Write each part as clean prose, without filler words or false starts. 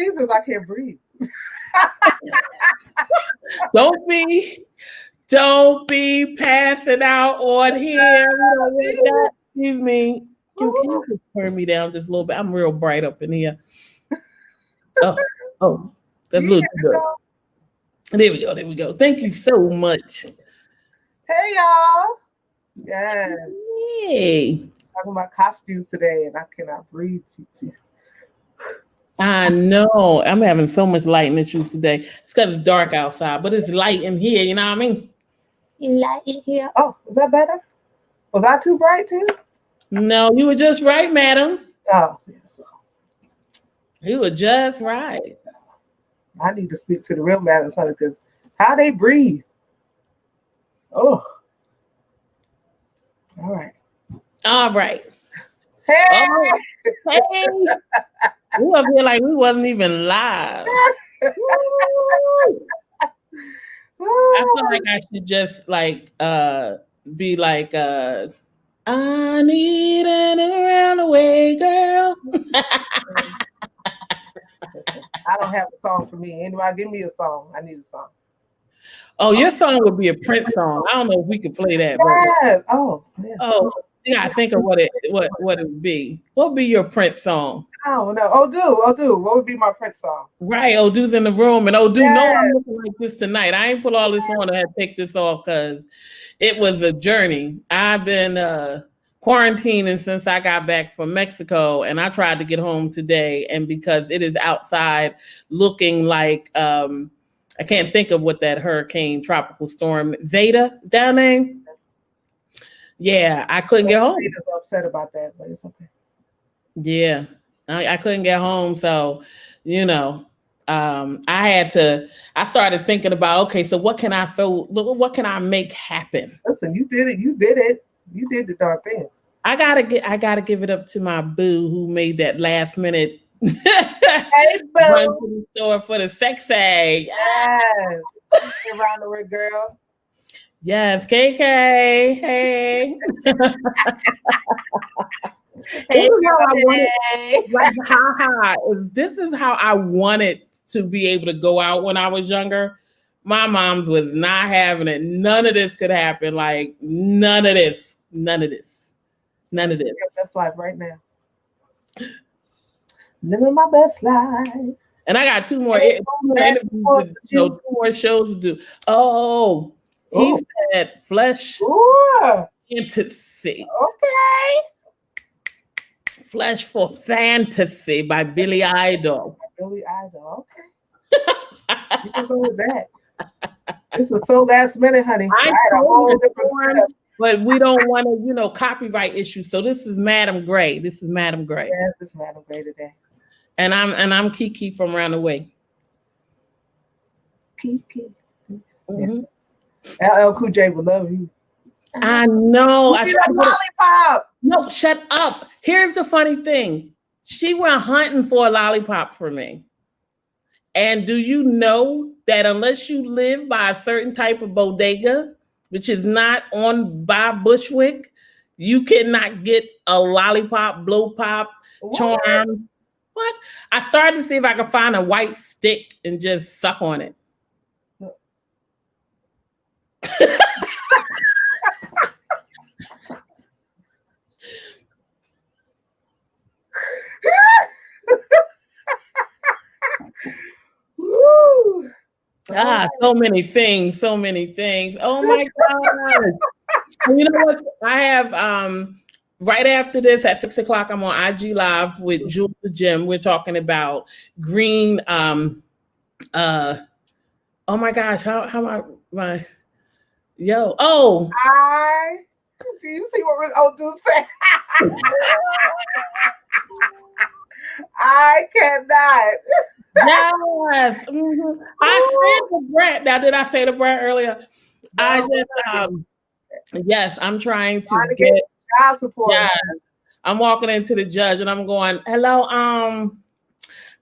Jesus, I can't breathe. Don't be passing out on here. Excuse me. Can you just turn me down just a little bit? I'm real bright up in here. Oh, that's a little too good. There we go. Thank you so much. Hey, y'all. Yes. Hey. Talking about costumes today, and I cannot breathe. I know. I'm having so much lighting issues today. It's because it's dark outside, but it's light in here. You know what I mean? Light in here. Oh, is that better? Was I too bright too? No, you were just right, madam. Oh, yes. You were just right. I need to speak to the real madam because how they breathe. Oh. All right. Hey. Hey. We up here like we wasn't even live. I feel like I should just be like I need an around the way girl. I don't have a song for me. Anybody give me a song? I need a song. Oh, your song would be a Prince song. I don't know if we could play that. Yes. Oh, yeah. Oh, you gotta think of what it would be. What would be your Prince song? Oh no. Odu. What would be my Prince song? Right, Odu's in the room, and Odu, no, I'm looking like this tonight. I ain't put all this on. I had to take this off because it was a journey. I've been quarantining since I got back from Mexico, and I tried to get home today, and because it is outside looking like I can't think of what that hurricane tropical storm Zeta is that her name? Yeah, I couldn't get home. Zeta's upset about that, but it's okay. Yeah, I couldn't get home, so I started thinking about, okay, so what can I make happen? Listen, you did it. You did the darn thing. I gotta give it up to my boo who made that last minute hey, run to the store for the sexy. Yes. Around the way, girl. Yes, KK. Hey. This is how I wanted to be able to go out when I was younger. My mom's was not having it. None of this could happen. Like none of this. Your best life right now. Living my best life. And I got two more shows to do. Oh, he said flesh fantasy. Okay. Flesh for Fantasy by Billy Idol. Billy Idol, okay. You can go with that. This was so last minute, honey. I had a whole different setup. But we don't want to, copyright issues. So this is Madam Gray. Yes, this is Madam Gray today. And I'm Kiki from Round the Way. Kiki. Mm-hmm. LL Cool J would love you. I know. I tried lollipop. No, shut up. Here's the funny thing. She went hunting for a lollipop for me. And do you know that unless you live by a certain type of bodega, which is not on by Bushwick, you cannot get a lollipop, blow pop, charm. What? I started to see if I could find a white stick and just suck on it. So many things. Oh my gosh. You know what? I have right after this at 6:00, I'm on IG Live with Jules the Gym. We're talking about green. Oh my gosh, how am I? Do you see what Odu said? I cannot. Yes. Mm-hmm. I said the Brett. Now, did I say the Brett earlier? Yes, I'm trying to get child support. Yes. I'm walking into the judge and I'm going, hello,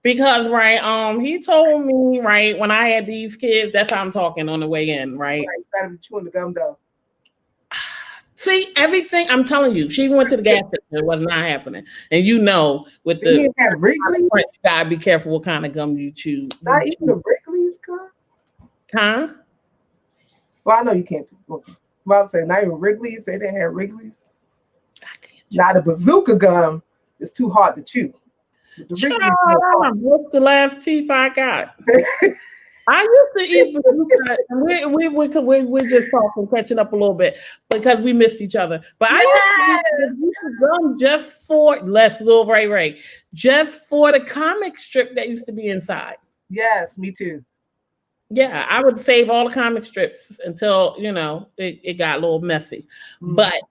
because he told me, right, when I had these kids, that's how I'm talking on the way in, right? You gotta be chewing the gum though. See, everything I'm telling you, she went to the gas station. It was not happening. And you know, with the You have Wrigley's? you gotta be careful what kind of gum you chew. Not even the Wrigley's gum? Huh? Well, I know you can't. Okay. Well, I was saying, not even Wrigley's. They didn't have Wrigley's. Now the bazooka gum is too hard to chew. I broke the last teeth I got. I used to eat bazooka, and we're just talking, catching up a little bit because we missed each other. But I used to eat bazooka gum just for Little Ray, just for the comic strip that used to be inside. Yes, me too. Yeah, I would save all the comic strips until it got a little messy. But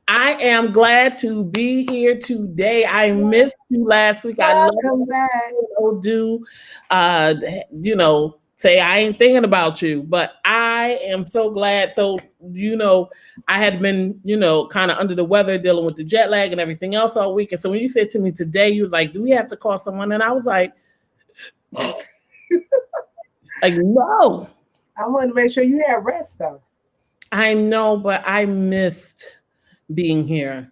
I am glad to be here today. I missed you last week. I love come back. Say I ain't thinking about you, but I am so glad. So, I had been, kind of under the weather, dealing with the jet lag and everything else all week. And so when you said to me today, you was like, do we have to call someone? And I was like, no. I wanted to make sure you had rest though. I know, but I missed being here.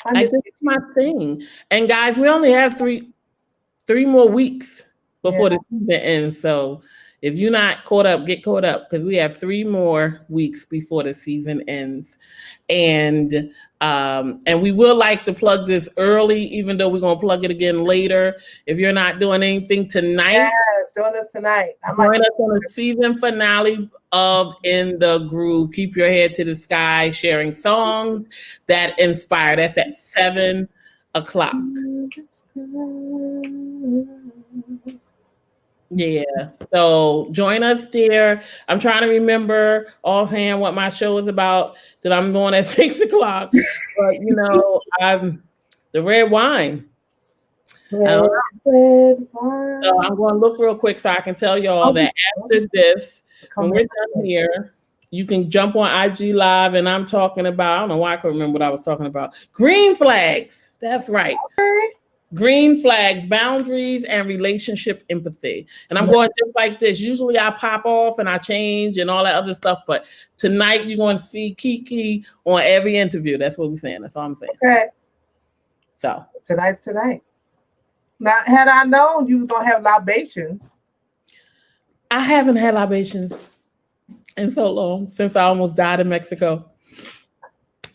I just my thing. And guys, we only have three more weeks before the season ends. So if you're not caught up, get caught up, because we have 3 more weeks before the season ends. And we will like to plug this early, even though we're gonna plug it again later. If you're not doing anything tonight, join us tonight. Join us on the season finale of In the Groove. Keep your head to the sky, sharing songs that inspire. That's at 7 o'clock. Yeah. So join us there. I'm trying to remember offhand what my show is about that I'm doing at 6 o'clock. But I'm the red wine. So I'm going to look real quick so I can tell y'all that after this, when we're done here, you can jump on IG Live, and I'm talking about, I don't know why I can't remember what I was talking about. Green flags. That's right. Okay. Green flags, boundaries, and relationship empathy. And I'm going just like this. Usually I pop off and I change and all that other stuff, but tonight you're going to see Kiki on every interview. That's what we're saying. That's all I'm saying. Okay. So tonight's tonight. Now, had I known you were going to have libations. I haven't had libations in so long, since I almost died in Mexico.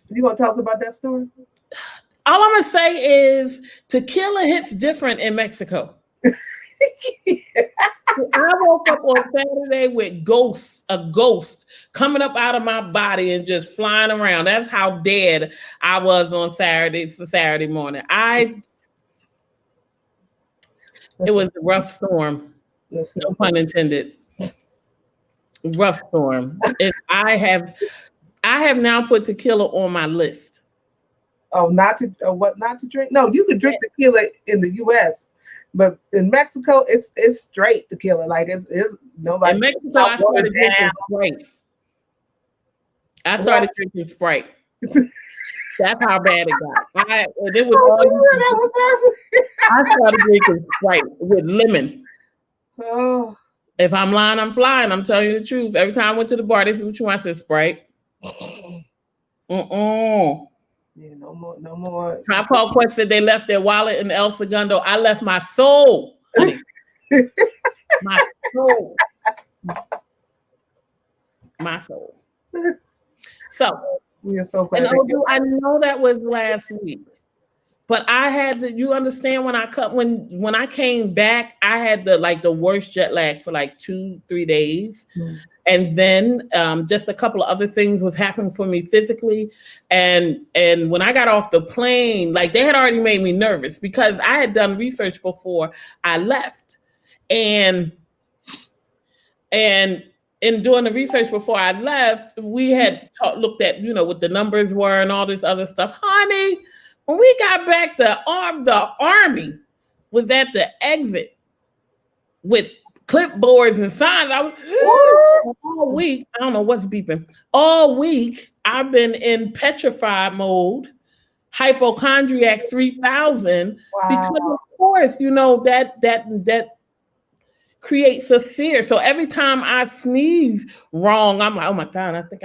You want to tell us about that story? All I'm going to say is tequila hits different in Mexico. I woke up on Saturday with a ghost coming up out of my body and just flying around. That's how dead I was on Saturday morning. It was a rough storm. No pun intended. Rough storm. I have now put tequila on my list. Oh, not to drink? No, you can drink tequila in the U.S., but in Mexico, it's straight tequila. Like it's nobody. In Mexico, I started drinking Sprite. I started drinking Sprite. That's how bad it got. I started drinking Sprite with lemon. Oh. If I'm lying, I'm flying. I'm telling you the truth. Every time I went to the bar, they said, "What you want?" I said, "Sprite." Yeah, no more. Tribe Quest said they left their wallet in El Segundo. I left my soul, honey. My soul. My soul. So, we are so glad. I know that was last week, but I had to. You understand when I came back, I had the worst jet lag for 2-3 days. Mm. And then just a couple of other things was happening for me physically. And when I got off the plane, they had already made me nervous because I had done research before I left. And in doing the research before I left, we had looked at, what the numbers were and all this other stuff. Honey, when we got back, the Army was at the exit with clipboards and signs. I was all week. I don't know what's beeping. All week, I've been in petrified mode, hypochondriac 3000, because of course, that creates a fear. So every time I sneeze wrong, I'm like, oh my God, I think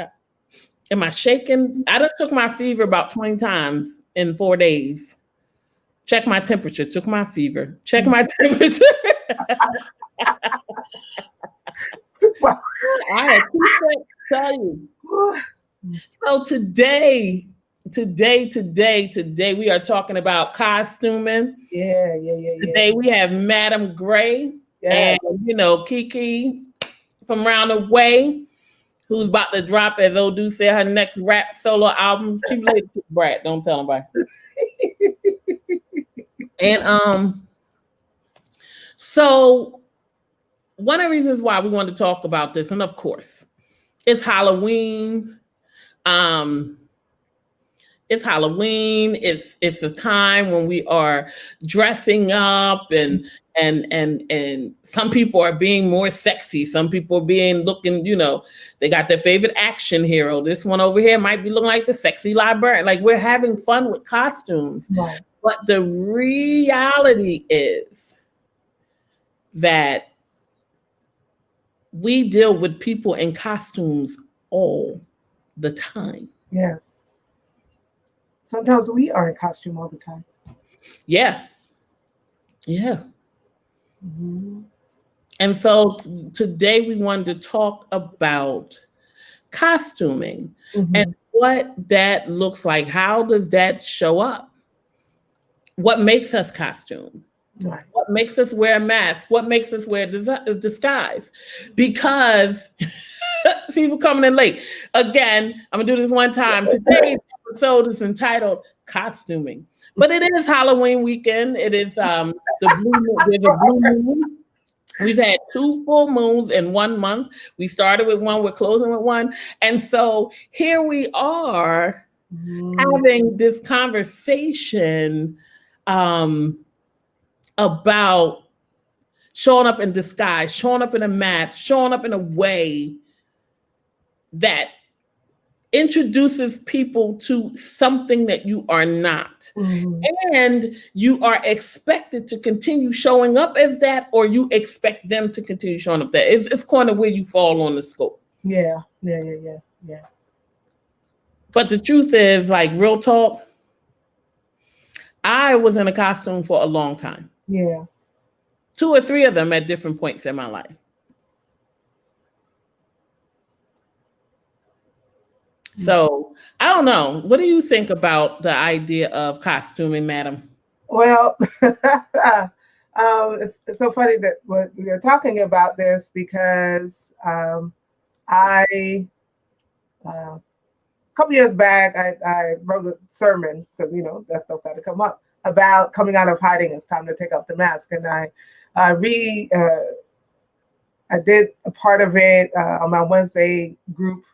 Am I shaking? I done took my fever about 20 times in 4 days. Check my temperature, took my fever. Check my temperature. I have tell you. So today, we are talking about costuming. Yeah. Today we have Madam Gray and Kiki from Round the Way, who's about to drop, as Odu said, her next rap solo album. She related to Brat. Don't tell nobody. And so one of the reasons why we wanted to talk about this, and of course, it's Halloween. It's Halloween. It's a time when we are dressing up, and some people are being more sexy. Some people are being looking, they got their favorite action hero. This one over here might be looking like the sexy librarian. Like, we're having fun with costumes. Right. But the reality is that we deal with people in costumes all the time. Yes. Sometimes we are in costume all the time. Yeah. Mm-hmm. And so today we wanted to talk about costuming and what that looks like. How does that show up? What makes us costume? Right. What makes us wear a mask? What makes us wear disguise? Because people coming in late. Again, I'm gonna do this one time. Today's episode is entitled Costuming, but it is Halloween weekend. It is the blue moon. There's a blue moon. We've had 2 full moons in 1 month. We started with one, we're closing with one, and so here we are having this conversation about showing up in disguise, showing up in a mask, showing up in a way that introduces people to something that you are not. And you are expected to continue showing up as that, or you expect them to continue showing up that. It's kind of where you fall on the scope. Yeah. But the truth is, like, real talk, I was in a costume for a long time. Yeah. 2 or 3 of them at different points in my life. So I don't know. What do you think about the idea of costuming, madam? Well, it's so funny that we are talking about this because a couple years back, I wrote a sermon, because that stuff got to come up, about coming out of hiding. It's time to take off the mask, and I did a part of it on my Wednesday group.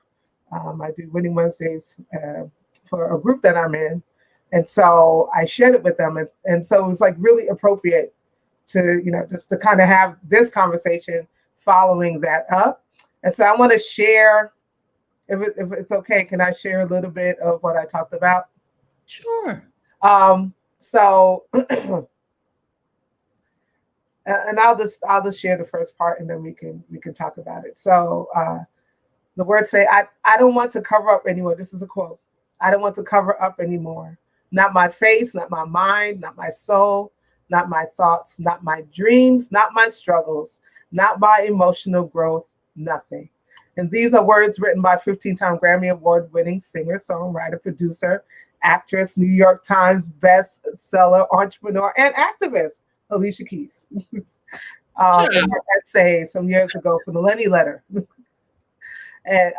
I do Winning Wednesdays for a group that I'm in. And so I shared it with them. And so it was like really appropriate to, just to kind of have this conversation following that up. And so I want to share, if it's okay, can I share a little bit of what I talked about? Sure. So, and I'll just share the first part, and then we can talk about it. So, the words say, I don't want to cover up anymore. This is a quote. I don't want to cover up anymore. Not my face, not my mind, not my soul, not my thoughts, not my dreams, not my struggles, not my emotional growth, nothing. And these are words written by 15-time Grammy Award-winning singer, songwriter, producer, actress, New York Times bestseller, entrepreneur, and activist, Alicia Keys. In her essay some years ago for the Lenny Letter. And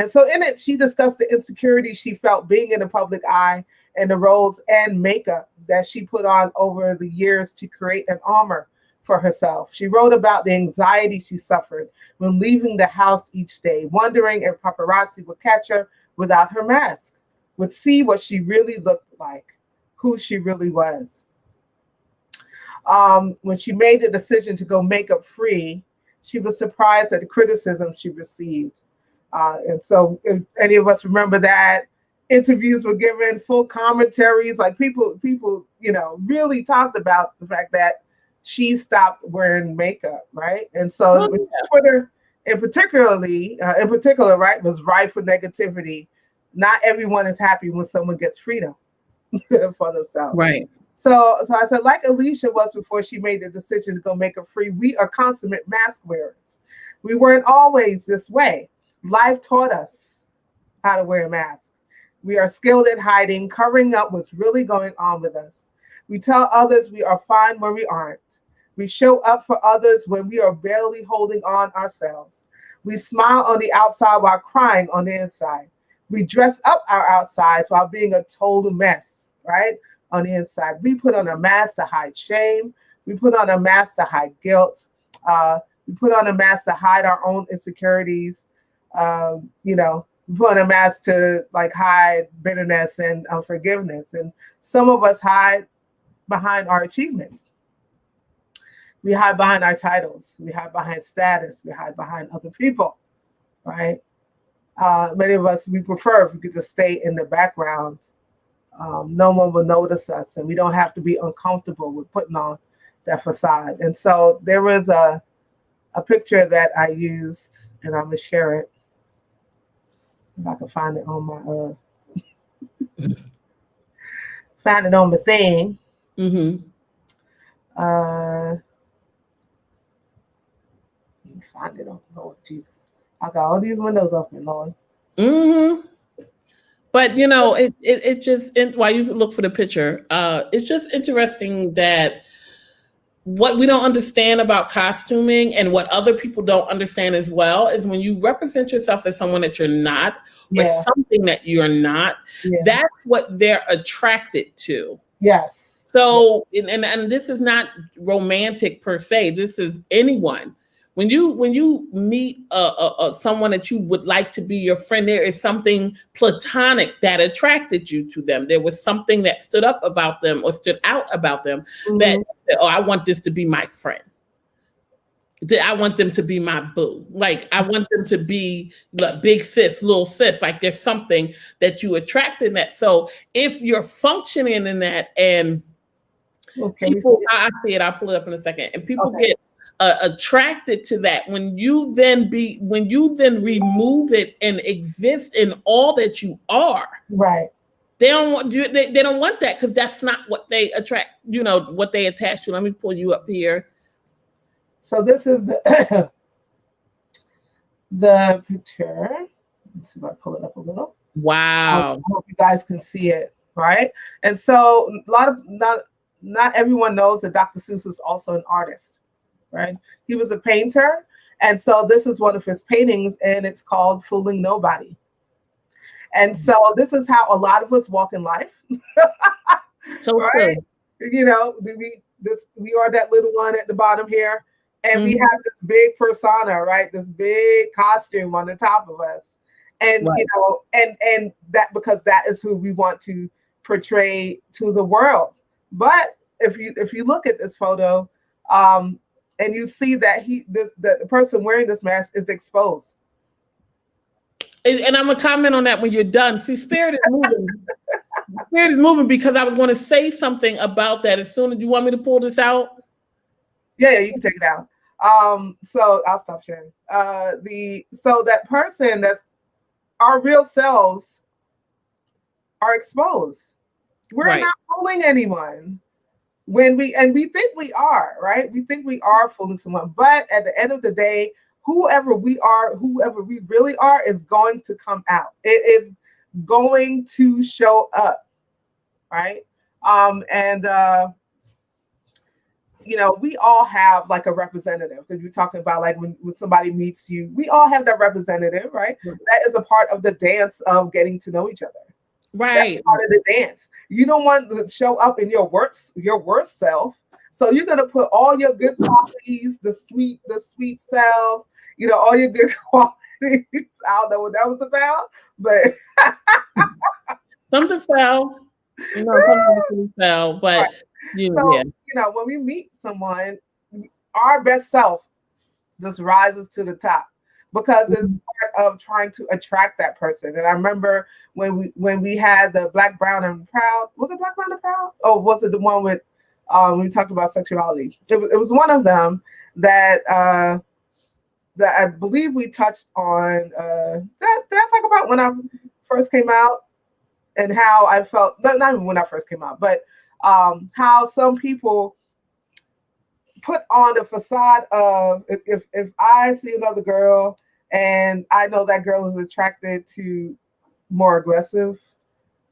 so in it, she discussed the insecurity she felt being in the public eye and the roles and makeup that she put on over the years to create an armor for herself. She wrote about the anxiety she suffered when leaving the house each day, wondering if paparazzi would catch her without her mask, would see what she really looked like, who she really was. When she made the decision to go makeup free, she was surprised at the criticism she received. And so if any of us remember that, interviews were given, full commentaries, like people, really talked about the fact that she stopped wearing makeup, right? And so Twitter in particular, right, was rife with negativity not everyone is happy when someone gets freedom for themselves. Right. So I said, like Alicia was before she made the decision to go make her free, we are consummate mask wearers. We weren't always this way. Life taught us how to wear a mask. We are skilled at hiding, covering up what's really going on with us. We tell others we are fine when we aren't. We show up for others when we are barely holding on ourselves. We smile on the outside while crying on the inside. We dress up our outsides while being a total mess, right? On the inside. We put on a mask to hide shame. We put on a mask to hide guilt. We put on a mask to hide our own insecurities. You know, we put on a mask to like hide bitterness and unforgiveness. And some of us hide behind our achievements. We hide behind our titles. We hide behind status. We hide behind other people, right? Many of us, we prefer if we could just stay in the background. No one will notice us, and we don't have to be uncomfortable with putting on that facade. And so there was a picture that I used, and I'm gonna share it if I can find it on my find it on the thing. Mm-hmm. Let me find it on Lord Jesus. I got all these windows open, Lord. Mm-hmm. But you know, it just while you look for the picture, it's just interesting that what we don't understand about costuming and what other people don't understand as well is when you represent yourself as someone that you're not or Yeah. something that you're not, Yeah. that's what they're attracted to. Yes. So, and this is not romantic per se. This is anyone. When you meet someone that you would like to be your friend, there is something platonic that attracted you to them. There was something that stood up about them or stood out about them that, oh, I want this to be my friend. I want them to be my boo. Like, I want them to be like big sis, little sis. Like, there's something that you attract in that. So if you're functioning in that and people, I see it, I'll pull it up in a second, and people get attracted to that when you then remove it and exist in all that you are. Right. They don't want you. They don't want that because that's not what they attract. You know what they attach to. Let me pull you up here. So this is the the picture. Let's see if I pull it up a little. Wow. I hope you guys can see it, right? And so a lot of not everyone knows that Dr. Seuss was also an artist, right? He was a painter, and so this is one of his paintings, and it's called "Fooling Nobody." And so this is how a lot of us walk in life. So right? You know, we are that little one at the bottom here, and we have this big persona, right? This big costume on the top of us, and you know, and that because that is who we want to portray to the world. But if you look at this photo, and you see that the person wearing this mask is exposed. And I'm gonna comment on that when you're done. See, Spirit is moving. Spirit is moving because I was going to say something about that as soon as you want me to pull this out. Yeah, you can take it out. So I'll stop sharing. So that person that's our real selves are exposed. We're not fooling anyone when we think we are, right? We think we are fooling someone, but at the end of the day, whoever we are, whoever we really are, is going to come out. It is going to show up, right? You know, we all have like a representative because you're talking about like when somebody meets you, we all have that representative, right? That is a part of the dance of getting to know each other. Right. That's part of the dance. You don't want to show up in your worst self. So you're gonna put all your good qualities, the sweet self, you know, all your good qualities. I don't know what that was about, but something fell. You know, something fell, but you know, when we meet someone, our best self just rises to the top because it's part of trying to attract that person. And I remember when we had the Black, Brown, and Proud. Was it Black, Brown, and Proud? Oh, was it the one with when we talked about sexuality? It was one of them that I believe we touched on. Did I talk about when I first came out and how I felt, not even when I first came out, but how some people put on the facade of if I see another girl and I know that girl is attracted to more aggressive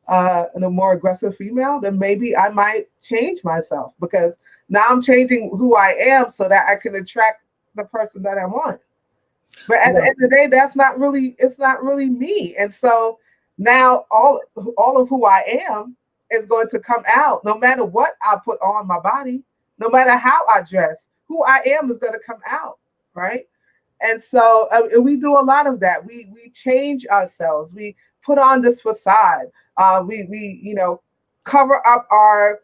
and a more aggressive female, then maybe I might change myself because now I'm changing who I am so that I can attract the person that I want. But at the end of the day, it's not really me. And so now all of who I am is going to come out no matter what I put on my body, no matter how I dress, who I am is going to come out, right? And so we do a lot of that. We change ourselves. We put on this facade. We cover up our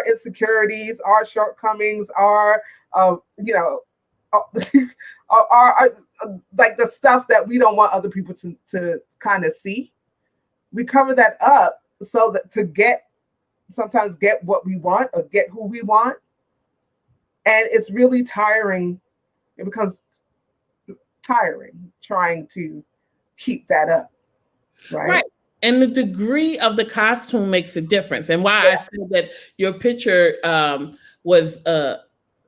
insecurities, our shortcomings, our our like the stuff that we don't want other people to kind of see. We cover that up so that to sometimes get what we want or get who we want. And it's really tiring. It becomes tiring trying to keep that up. Right. And the degree of the costume makes a difference. And why I said that your picture was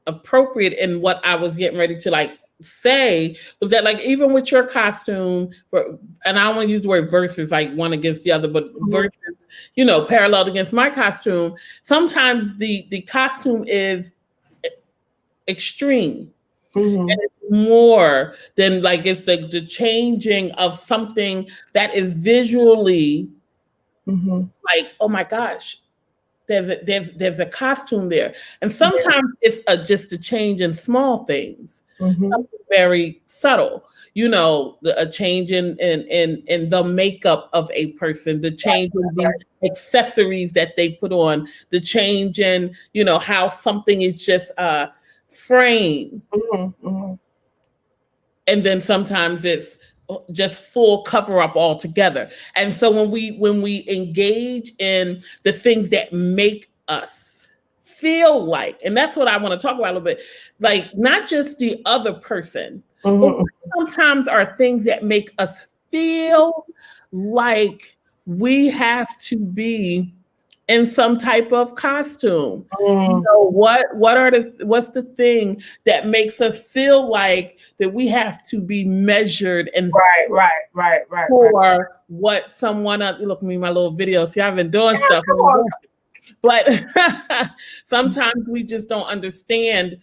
appropriate in what I was getting ready to say was that even with your costume, and I don't want to use the word versus like one against the other, but versus, paralleled against my costume, sometimes the costume is extreme. And it's more than it's the changing of something that is visually oh my gosh, there's a costume there. And sometimes it's just a change in small things, something very subtle, a change in the makeup of a person, the change in the accessories that they put on, the change in, how something is just frame. And then sometimes it's just full cover up altogether. And so when we engage in the things that make us feel like, and that's what I want to talk about a little bit, not just the other person, but sometimes are things that make us feel like we have to be in some type of costume. What's the thing that makes us feel like that we have to be measured and right for what someone else, look at me, my little video. See, I've been doing stuff. But sometimes we just don't understand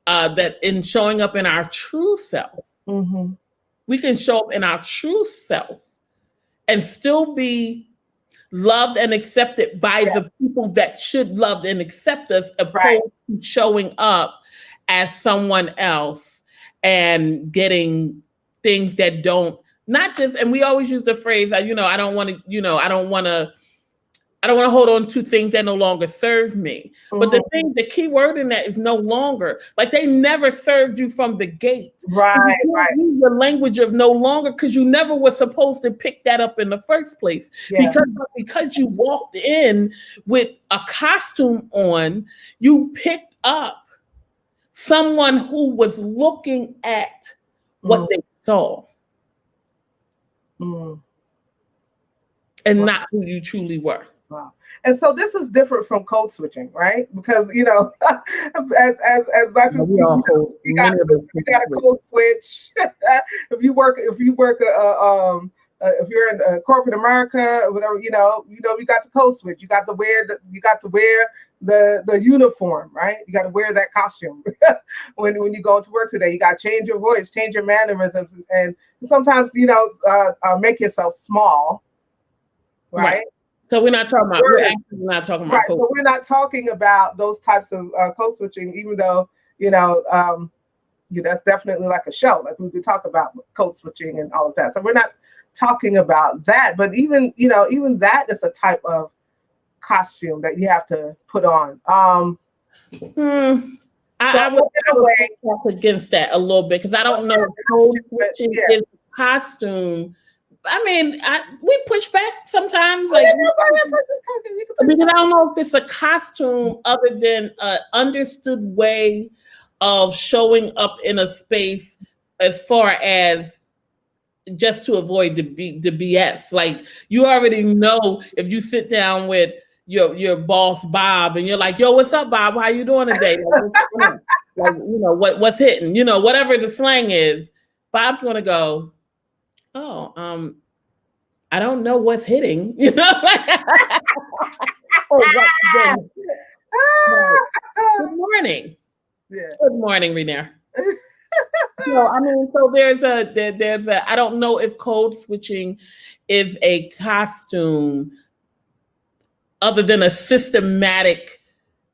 that in showing up in our true self, we can show up in our true self and still be loved and accepted by the people that should love and accept us, opposed to showing up as someone else and getting things that don't, not just, and we always use the phrase, I don't want to hold on to things that no longer serve me. But the key word in that is no longer. They never served you from the gate. Right. Use the language of no longer because you never were supposed to pick that up in the first place. Because you walked in with a costume on, you picked up someone who was looking at what they saw. And not who you truly were. Wow. And so this is different from code switching, right? Because as Black people, you got a code switch. if you're in corporate America or whatever, you got the code switch. You got to wear the uniform, right? You got to wear that costume when you go to work today. You got to change your voice, change your mannerisms, and sometimes make yourself small, right? So we're not talking about. We're actually not talking about. So we're not talking about those types of code switching, even though that's definitely like a show. Like we could talk about code switching and all of that. So we're not talking about that. But even that is a type of costume that you have to put on. I would talk against that a little bit because I don't know if code switching is a costume. I mean, we push back sometimes, because I don't know if it's a costume other than an understood way of showing up in a space as far as just to avoid the BS. Like you already know if you sit down with your boss Bob and you're like, yo, what's up, Bob? How you doing today? Like, what's going on? Like, what's hitting? Whatever the slang is, Bob's gonna go, oh, I don't know what's hitting, oh, good morning. Yeah. Good morning, Renair. I mean, so there's a I don't know if code switching is a costume other than a systematic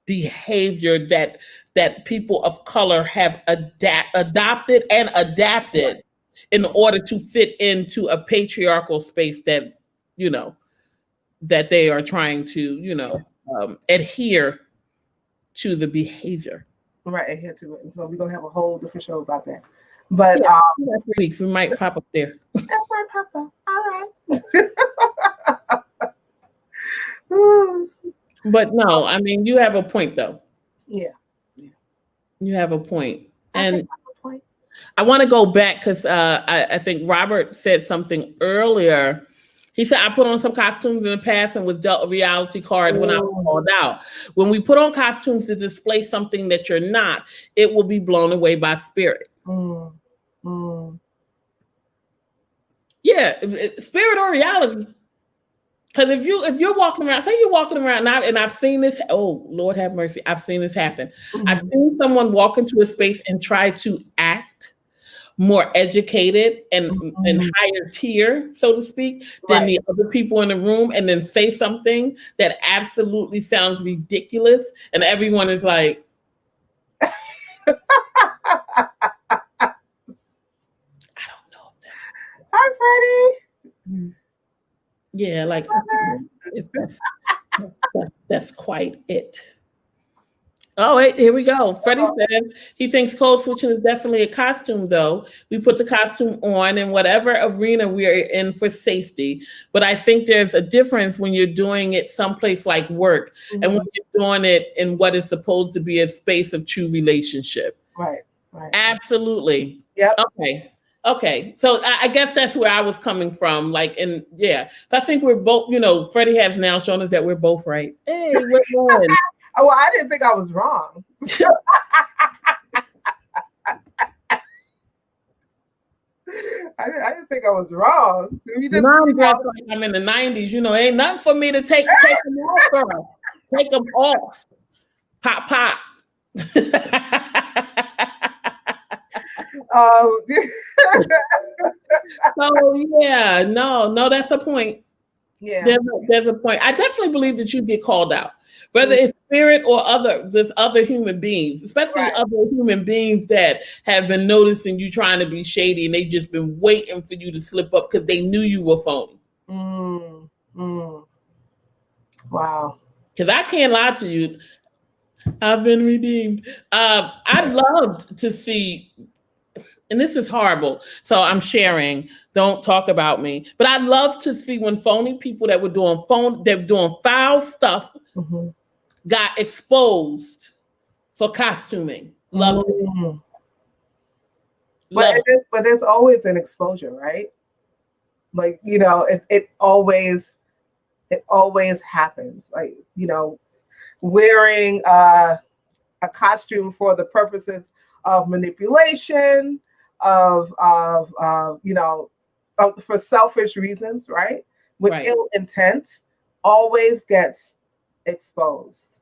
behavior that people of color have adopted and adapted in order to fit into a patriarchal space that they are trying to adhere to the behavior. Right, adhere to it. And so we're gonna have a whole different show about that. But 3 weeks we might pop up there. That's right, Papa. All right. But no, I mean you have a point though. Yeah. You have a point. And I want to go back because I think Robert said something earlier. He said, I put on some costumes in the past and was dealt a reality card when I was called out. When we put on costumes to display something that you're not, it will be blown away by spirit. Yeah, spirit or reality. Because if you're walking around, say you're walking around now, and I've seen this, oh, Lord have mercy, I've seen this happen. I've seen someone walk into a space and try to act more educated and higher tier, so to speak, than the other people in the room, and then say something that absolutely sounds ridiculous, and everyone is like, I don't know if that's hi, Freddie. Yeah, like that's quite it. Oh, wait, here we go. Freddie says he thinks code switching is definitely a costume, though. We put the costume on in whatever arena we're in for safety. But I think there's a difference when you're doing it someplace like work and when you're doing it in what is supposed to be a space of true relationship. Right. Absolutely. Yep. Okay. So I guess that's where I was coming from. So I think we're both, Freddie has now shown us that we're both right. Hey, we're going. Oh, well, I didn't think I was wrong. I didn't think I was wrong. I'm in the 90s. Ain't nothing for me to take them off, girl. Take them off. Pop. So yeah, no, that's a point. Yeah, there's a point. I definitely believe that you get called out, whether it's spirit or there's other human beings, especially other human beings that have been noticing you trying to be shady, and they just been waiting for you to slip up because they knew you were phony. Wow. Because I can't lie to you, I've been redeemed. I'd love to see. And this is horrible, so I'm sharing. Don't talk about me. But I'd love to see when phony people that were doing foul stuff got exposed for costuming. Love it. But there's always an exposure, right? Like, it always happens. Like, wearing a costume for the purposes of manipulation, for selfish reasons, right? With ill intent, always gets exposed.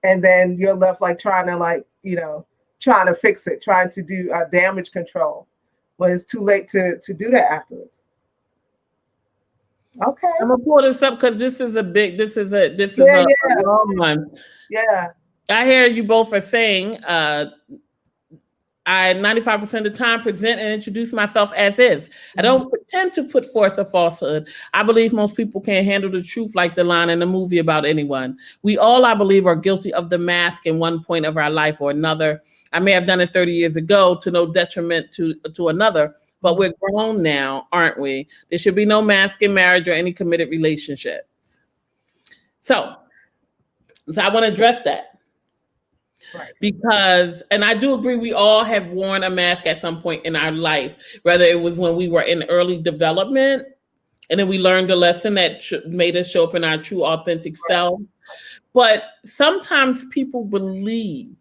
And then you're left trying to fix it, trying to do damage control when it's too late to do that afterwards. Okay. I'm gonna pull this up because this is a long one. Yeah. I hear you both are saying I 95% of the time present and introduce myself as is. I don't pretend to put forth a falsehood. I believe most people can't handle the truth like the line in the movie about anyone. We all, I believe, are guilty of the mask in one point of our life or another. I may have done it 30 years ago to no detriment to another, but we're grown now, aren't we? There should be no mask in marriage or any committed relationships. So I want to address that. Right. Because, and I do agree, we all have worn a mask at some point in our life, whether it was when we were in early development and then we learned a lesson that made us show up in our true authentic self. But sometimes people believe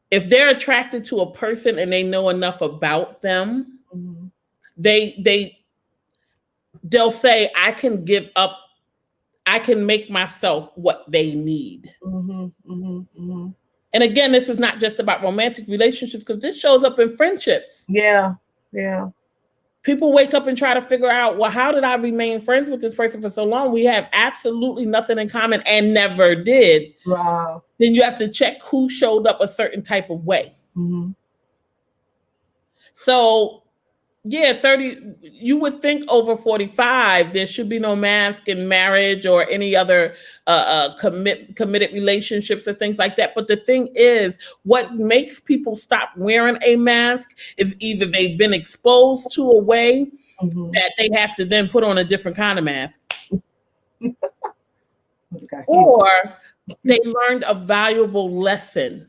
if they're attracted to a person and they know enough about them, Mm-hmm. they'll say, I can give up, I can make myself what they need. Mm-hmm. Mm-hmm. Mm-hmm. And again, this is not just about romantic relationships, because this shows up in friendships. Yeah. Yeah. People wake up and try to figure out, well, how did I remain friends with this person for so long? We have absolutely nothing in common and never did. Wow. Then you have to check who showed up a certain type of way. Mm-hmm. So, yeah, 30, you would think over 45, there should be no mask in marriage or any other committed relationships or things like that. But the thing is, what makes people stop wearing a mask is either they've been exposed to a way that they have to then put on a different kind of mask, or they learned a valuable lesson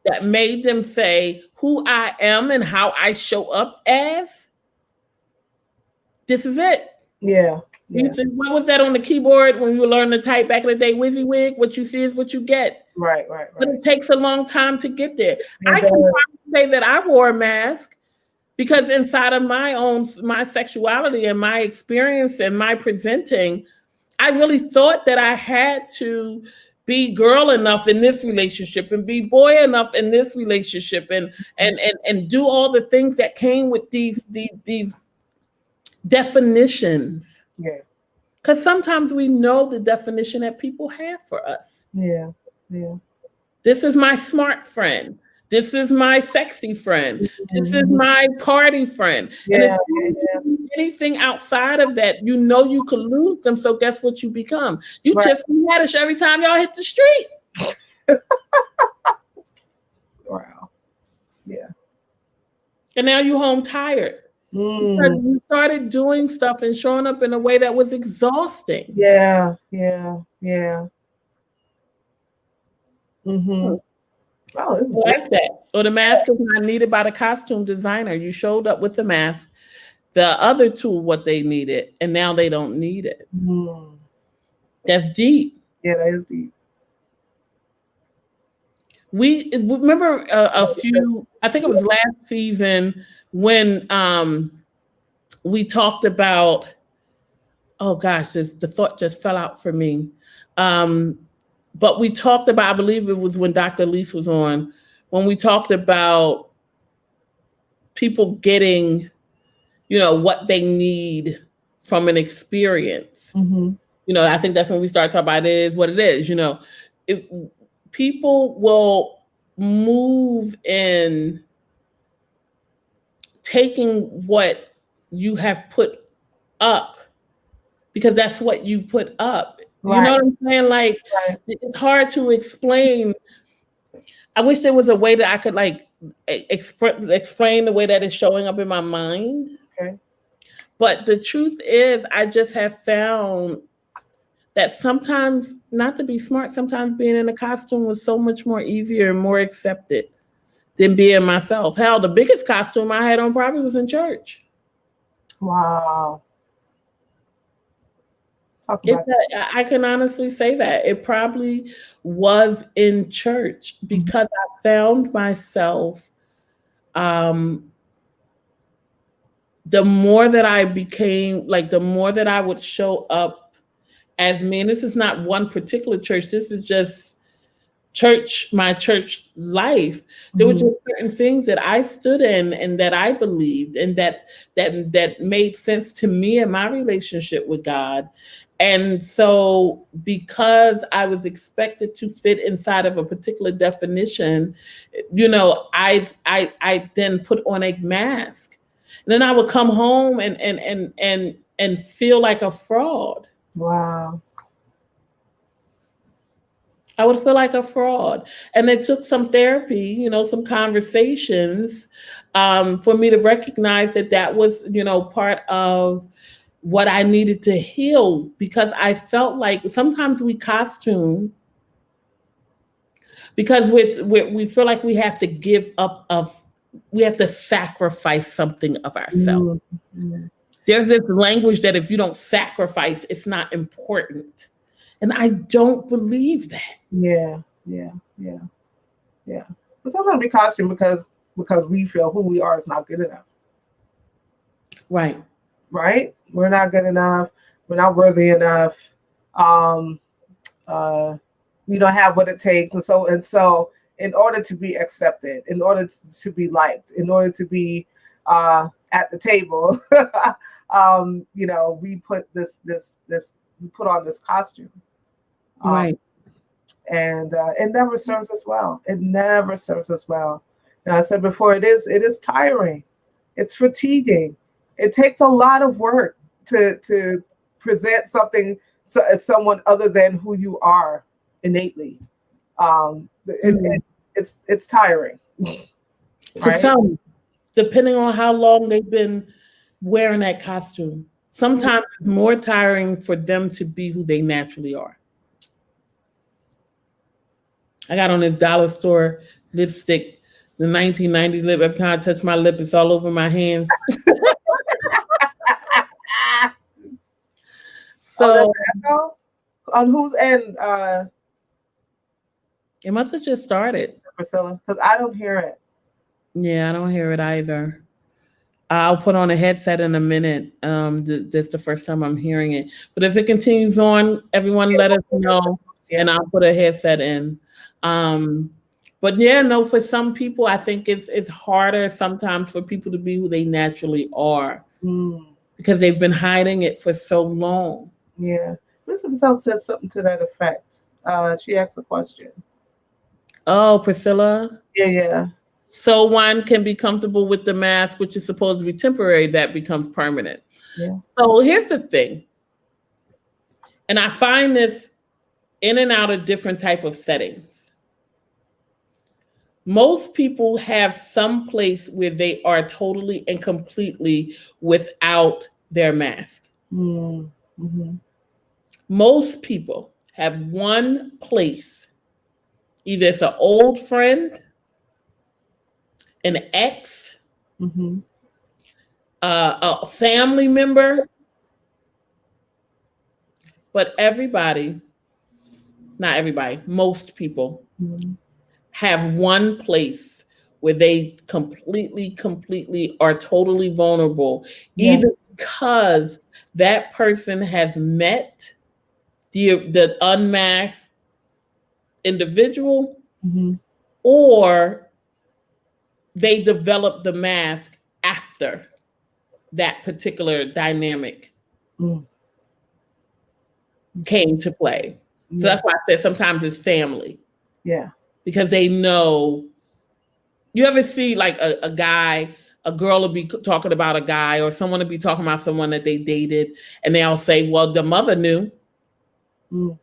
that made them say, who I am and how I show up as, this is it. Yeah. You said, what was that on the keyboard when you learned to type back in the day? WYSIWYG, what you see is what you get. Right. But it takes a long time to get there. I can probably say that I wore a mask because inside of my sexuality and my experience and my presenting, I really thought that I had to be girl enough in this relationship and be boy enough in this relationship and do all the things that came with these definitions. Yeah. Because sometimes we know the definition that people have for us. Yeah. Yeah. This is my smart friend. This is my sexy friend. This is my party friend. Yeah, and if you anything outside of that, you know you could lose them. So guess what you become? You Tiffany Haddish every time y'all hit the street. Wow. Yeah. And now you home tired. Because you started doing stuff and showing up in a way that was exhausting. Yeah. Oh, this is like that. Or the mask is not needed by the costume designer. You showed up with the mask, the other tool, what they needed, and now they don't need it. That's deep. Yeah, that is deep. We remember a few, I think it was last season when we talked about, oh gosh, the thought just fell out for me. But we talked about, I believe it was when Dr. Leese was on, when we talked about people getting, what they need from an experience. I think that's when we start talking about it is what it is. People will move in taking what you have put up because that's what you put up. You know what I'm saying? Like, it's hard to explain. I wish there was a way that I could explain the way that it's showing up in my mind. Okay. But the truth is, I just have found that sometimes, not to be smart, sometimes being in a costume was so much more easier and more accepted than being myself. Hell, the biggest costume I had on probably was in church. Wow. I can honestly say that. It probably was in church because I found myself, the more that I became, the more that I would show up as me, and this is not one particular church, this is just my church life. There were just certain things that I stood in and that I believed and that made sense to me in my relationship with God. And so because I was expected to fit inside of a particular definition, I then put on a mask. And then I would come home and feel like a fraud. Wow. I would feel like a fraud. And it took some therapy, some conversations for me to recognize that was, part of what I needed to heal, because I felt like sometimes we costume because we feel like we have to give up of we have to sacrifice something of ourselves. Mm, mm. There's this language that if you don't sacrifice, it's not important. And I don't believe that. Yeah, yeah, yeah, yeah. But sometimes we costume because we feel who we are is not good enough. Right. Right? We're not good enough. We're not worthy enough. Um, uh, we don't have what it takes, and so in order to be accepted, in order to be liked, in order to be at the table, we put this we put on this costume. Um, Right. and it never serves us well. It never serves us well. And I said before, it is tiring. It's fatiguing. It takes a lot of work to present something someone other than who you are innately. Mm. It's tiring, To right? some, depending on how long they've been wearing that costume, Mm. sometimes it's more tiring for them to be who they naturally are. I got on this dollar store lipstick, the 1990s lip. Every time I touch my lip, it's all over my hands. Oh, that's So the echo. On whose end, it must have just started. Priscilla? Because I don't hear it. Yeah, I don't hear it either. I'll put on a headset in a minute. That's the first time I'm hearing it. But if it continues on, everyone let us know, Yeah. and I'll put a headset in. Um, but yeah, no, for some people, I think it's harder sometimes for people to be who they naturally are Mm, because they've been hiding it for so long. yeah. Miss Priscilla said something to that effect. She asked a question. Oh, Priscilla. Yeah, yeah. So one can be comfortable with the mask, which is supposed to be temporary, that becomes permanent. Yeah. So here's the thing, and I find this in and out of different type of settings. Most people have some place where they are totally and completely without their mask. Mm, mm-hmm. Most people have one place, either it's an old friend, an ex, Mm-hmm. a family member, but everybody, not everybody, most people Mm-hmm. have one place where they completely are totally vulnerable, Yeah. either because that person has met the unmasked individual Mm-hmm. or they develop the mask after that particular dynamic Mm, came to play. So yeah. that's why I said sometimes it's family Yeah. because they know. You ever see like a guy, a girl will be talking about a guy, or someone will be talking about someone that they dated, and they'll say, "Well, the mother knew. Mm,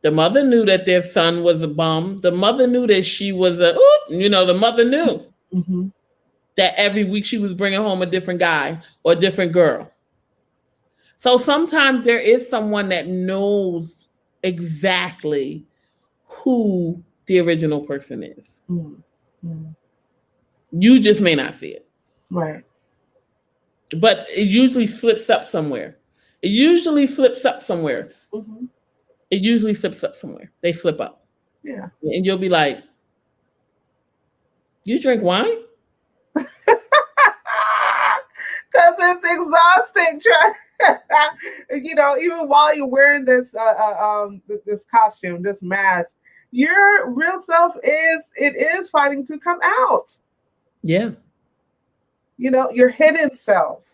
The mother knew that their son was a bum. The mother knew that she was the mother knew mm-hmm. that every week she was bringing home a different guy or a different girl." So sometimes there is someone that knows exactly who the original person is. Mm, mm. You just may not see it. Right. But it usually slips up somewhere. It usually slips up somewhere. Mm-hmm. It usually slips up somewhere. They slip up. Yeah. And you'll be like, "You drink wine?" Because it's exhausting. Even while you're wearing this costume, this mask, your real self is fighting to come out. Yeah. Your hidden self.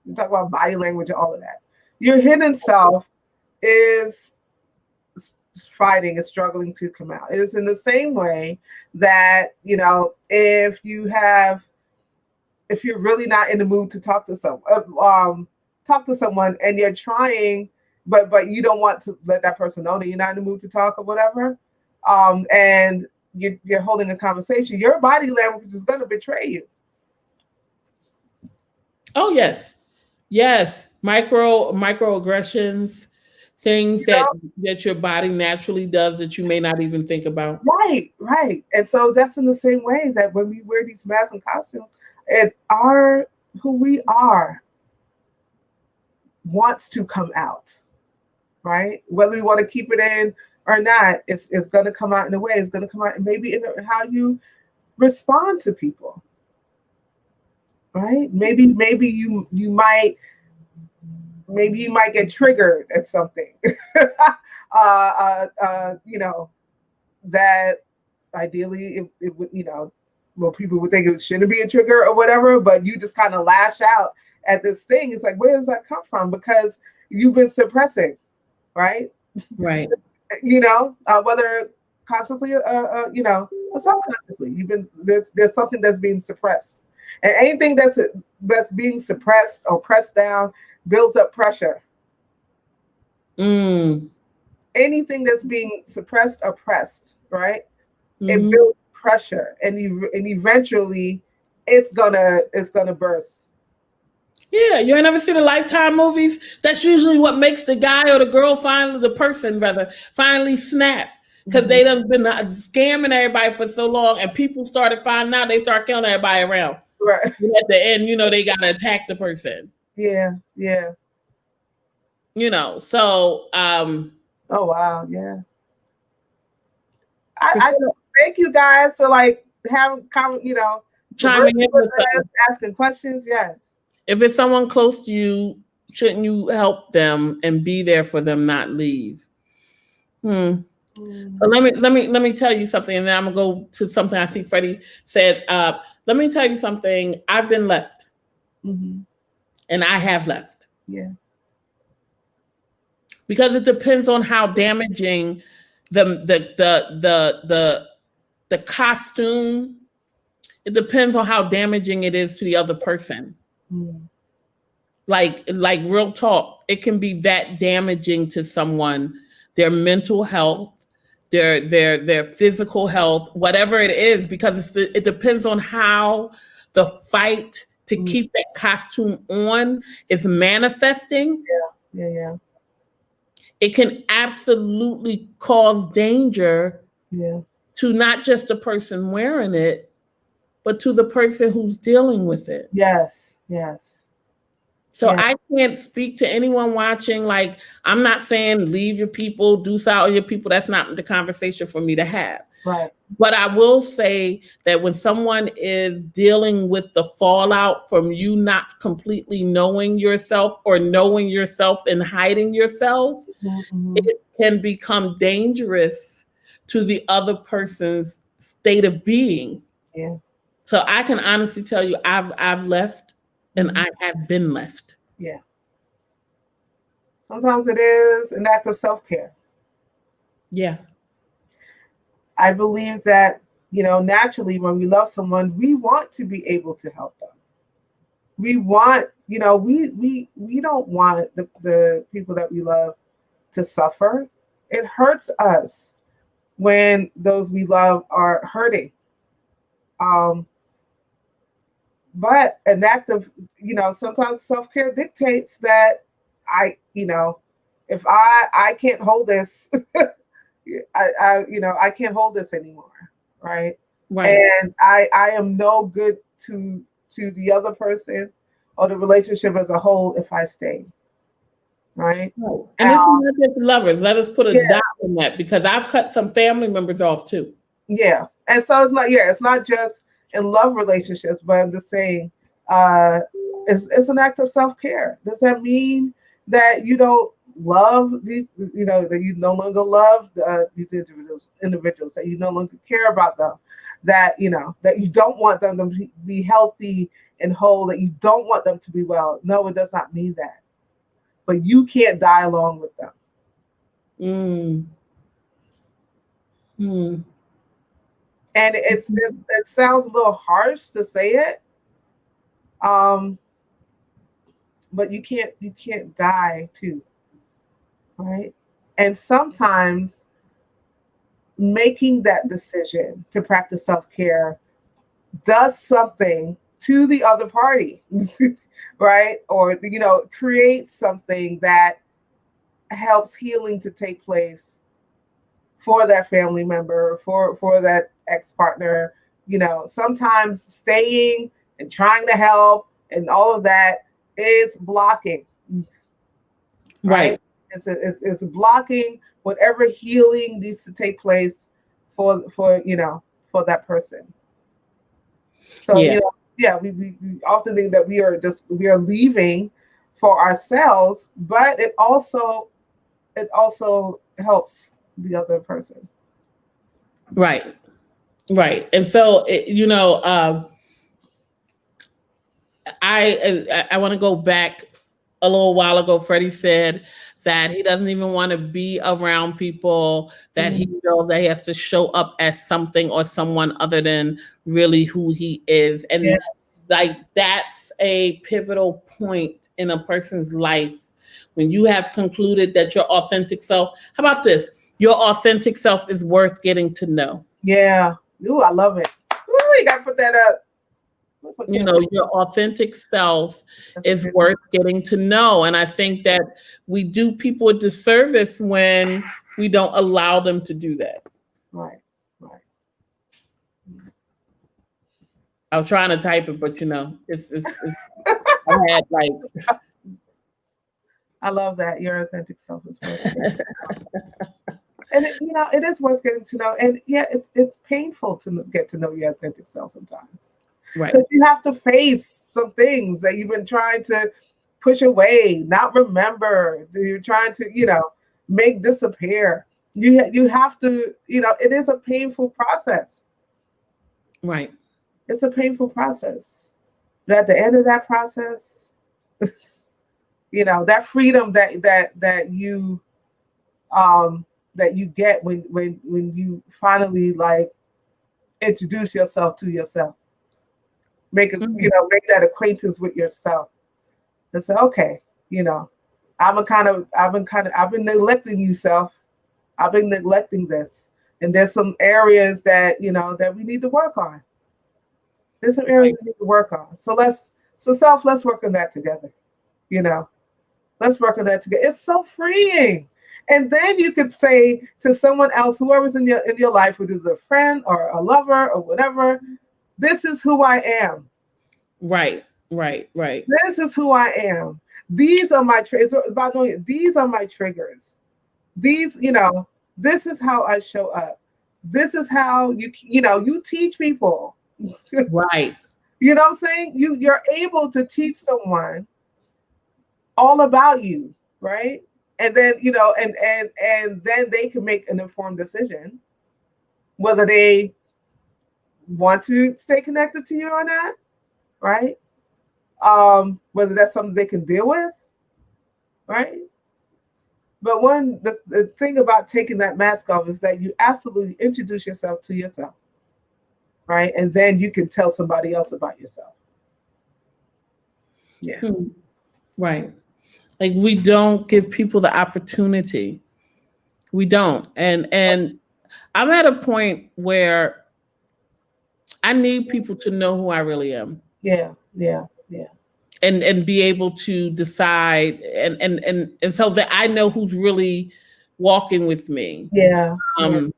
You talk about body language and all of that. Your hidden self is fighting, is struggling to come out. It is in the same way that if you're really not in the mood to talk to someone, and you're trying, but you don't want to let that person know that you're not in the mood to talk or whatever, and you're holding a conversation, your body language is going to betray you. Oh yes. Yes. Microaggressions. things You know? that your body naturally does that you may not even think about. Right, right. And so that's in the same way that when we wear these masks and costumes, it our who we are wants to come out, right? Whether we want to keep it in or not, it's going to come out in a way. It's going to come out maybe in how you respond to people, right? Maybe you might get triggered at something, you know, that ideally it would, you know, well, people would think it shouldn't be a trigger or whatever, but you just kind of lash out at this thing. It's like, where does that come from? Because you've been suppressing, right? Right. You know, whether consciously, you know, or subconsciously, you've been there's something that's being suppressed, and anything that's being suppressed or pressed down builds up pressure. Mm. Anything that's being suppressed or pressed, right? It Mm-hmm. builds pressure, and eventually, it's gonna burst. Yeah, you ain't never seen the Lifetime movies? That's usually what makes the guy or the girl finally, the person rather, finally snap. Because Mhm. they done been scamming everybody for so long, and people started finding out, they start killing everybody around. Right. And at the end, you know, they gotta attack the person. Yeah. Yeah. You know, so Oh wow. Yeah. for I sure, just thank you guys for like having you know, chiming conversing in with with us. us, asking questions. Yes. If it's someone close to you, shouldn't you help them and be there for them, not leave? Hmm. But Mm-hmm. let me tell you something, and then I'm gonna go to something I see Freddie said. Let me tell you something. I've been left, Mm-hmm. and I have left Yeah. because it depends on how damaging the costume. It depends on how damaging it is to the other person. Mm-hmm. Like real talk, it can be that damaging to someone, their mental health, their physical health, whatever it is, because it depends on how the fight to keep that costume on is manifesting. Yeah. Yeah. It can absolutely cause danger Yeah. to not just the person wearing it, but to the person who's dealing with it. Yes. Yes. So Yeah. I can't speak to anyone watching. Like, I'm not saying leave your people, do out your people. That's not the conversation for me to have. Right. But I will say that when someone is dealing with the fallout from you not completely knowing yourself or knowing yourself and hiding yourself, Mm-hmm. it can become dangerous to the other person's state of being. Yeah. So I can honestly tell you, I've left and Mm-hmm. I have been left. Yeah. Sometimes it is an act of self-care. Yeah. I believe that, you know, naturally when we love someone, we want to be able to help them. We want, you know, we don't want the people that we love to suffer. It hurts us when those we love are hurting. Um, but an act of, you know, sometimes self-care dictates that you know, if I can't hold this, you know, I can't hold this anymore, right? Right. And I am no good to the other person or the relationship as a whole if I stay, right? Right. And this is not just lovers. Let us put a Yeah, dot on that because I've cut some family members off too. yeah. And so it's not just in love relationships, but I'm just saying, uh, it's an act of self-care. Does that mean that you don't love these, you know, that you no longer love these individuals, that you no longer care about them, that, you know, that you don't want them to be healthy and whole, that you don't want them to be well? No, it does not mean that. But you can't die along with them. Mm. Mm. And it sounds a little harsh to say it, um, but you can't die too, right? And sometimes making that decision to practice self-care does something to the other party, right? Or, you know, create something that helps healing to take place for that family member, for that ex-partner. Sometimes staying and trying to help and all of that is blocking, right? Right. It's blocking whatever healing needs to take place for that person. So Yeah. yeah, we often think that we are leaving for ourselves, but it also helps the other person. Right. Right. And so, I want to go back a little while ago. Freddie said that he doesn't even want to be around people that he Mhm. feels that he has to show up as something or someone other than really who he is. Yeah, And like that's a pivotal point in a person's life when you have concluded that your authentic self, how about this? Your authentic self is worth getting to know. yeah. Ooh, I love it. Ooh, you gotta put that up. Let's put campaign. Your authentic self That's a is good worth getting to know. And I think that we do people a disservice when we don't allow them to do that. right, right. I was trying to type it, but it's I had like I love that your authentic self is worth getting to know. And it is worth getting to know. And yeah, it's painful to get to know your authentic self sometimes. right. Because you have to face some things that you've been trying to push away, not remember. You're trying to, make disappear. You have to, it is a painful process. Right. It's a painful process. But at the end of that process, that freedom that you get when you finally like introduce yourself to yourself, Mhm. make that acquaintance with yourself and say, okay, I've been neglecting you, self. I've been neglecting this. And there's some areas that we need to work on. There's some areas Right. we need to work on. Let's work on that together. You know, let's work on that together. It's so freeing. And then you could say to someone else, whoever's in your life, whether it's a friend or a lover or whatever, this is who I am. Right. Right. Right. This is who I am. These are my triggers. About knowing it. These are my triggers. These, this is how I show up. This is how you teach people. Right. You know what I'm saying? You're able to teach someone all about you, right? And then, and then they can make an informed decision whether they want to stay connected to you or not, right? Whether that's something they can deal with, right? But the thing about taking that mask off is that you absolutely introduce yourself to yourself, right? And then you can tell somebody else about yourself. Yeah. Right. Like we don't give people the opportunity. We don't. And I'm at a point where I need people to know who I really am Yeah. Yeah. Yeah. and be able to decide and so that I know who's really walking with me. Yeah. Yeah. Um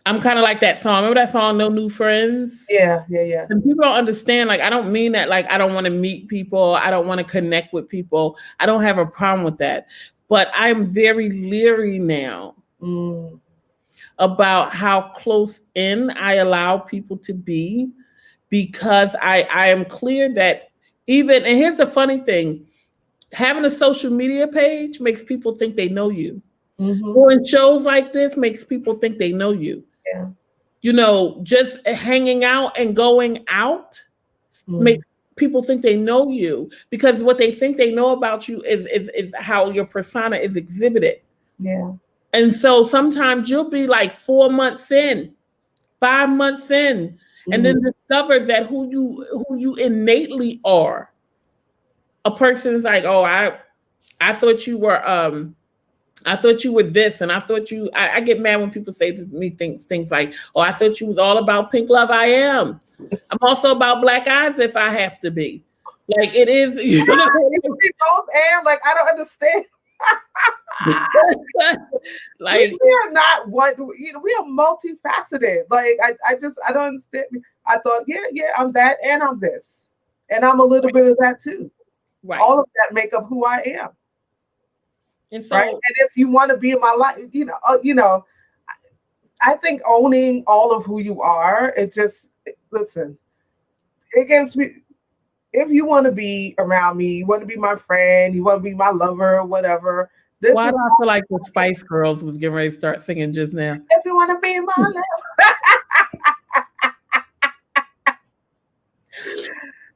I'm kind of like that song. Remember that song No New Friends? Yeah. Yeah. Yeah. And people don't understand, like, I don't mean that, like, I don't want to meet people. I don't want to connect with people. I don't have a problem with that. But I'm very leery now Mm. about how close in I allow people to be because I am clear that even, and here's the funny thing, having a social media page makes people think they know you. Mm-hmm. Doing shows like this makes people think they know you. Yeah. Just hanging out and going out Mm. makes people think they know you because what they think they know about you is how your persona is exhibited. Yeah. And so sometimes you'll be like 4 months in, 5 months in, and Mm. then discover that who you innately are. A person is like, oh, I thought you were I thought you were this, and I thought I get mad when people say to me things like, oh, I thought you was all about pink love. I am. I'm also about black eyes if I have to be. Like it is, You can be both and like I don't understand. Like we are not what we are multifaceted. Like I don't understand. I thought, yeah, I'm that and I'm this. And I'm a little bit of that too. right. All of that make up who I am. And Right. so And if you want to be in my life, I think owning all of who you are, listen, it gives me, if you want to be around me, you want to be my friend, you want to be my lover, whatever, this why is, do I feel like the Spice Girls was getting ready to start singing just now? if you want to be my lover.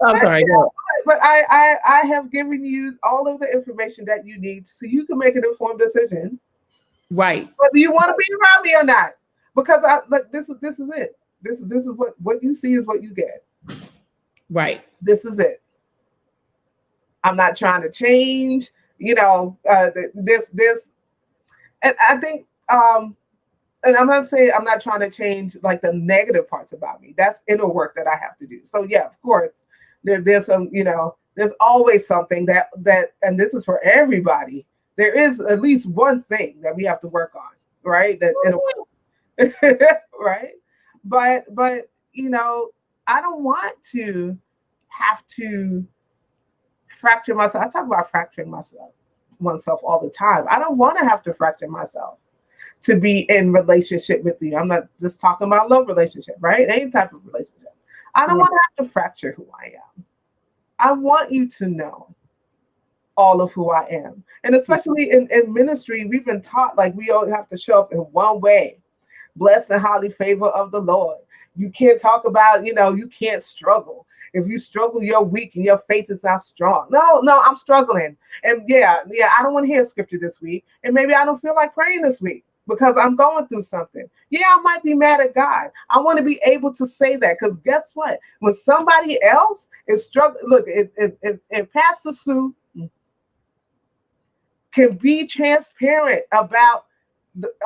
I'm sorry, go. But I have given you all of the information that you need so you can make an informed decision Right. whether you want to be around me or not. Because this is it. This is what you see is what you get. Right. This is it. I'm not trying to change. This, and I think, and I'm not saying I'm not trying to change like the negative parts about me. That's inner work that I have to do. So yeah, of course, there's some, there's always something that, and this is for everybody. There is at least one thing that we have to work on, right? Right. But I don't want to have to fracture myself. I talk about fracturing oneself all the time. I don't want to have to fracture myself to be in relationship with you. I'm not just talking about love relationship, right? Any type of relationship. I don't want to have to fracture who I am. I want you to know all of who I am. And especially in ministry, we've been taught like we all have to show up in one way. Blessed and highly favored of the Lord. You can't talk about, you can't struggle. If you struggle, you're weak and your faith is not strong. No, I'm struggling. And yeah, I don't want to hear scripture this week. And maybe I don't feel like praying this week because I'm going through something. Yeah, I might be mad at God. I want to be able to say that because guess what? When somebody else is struggling, look, if Pastor Sue can be transparent about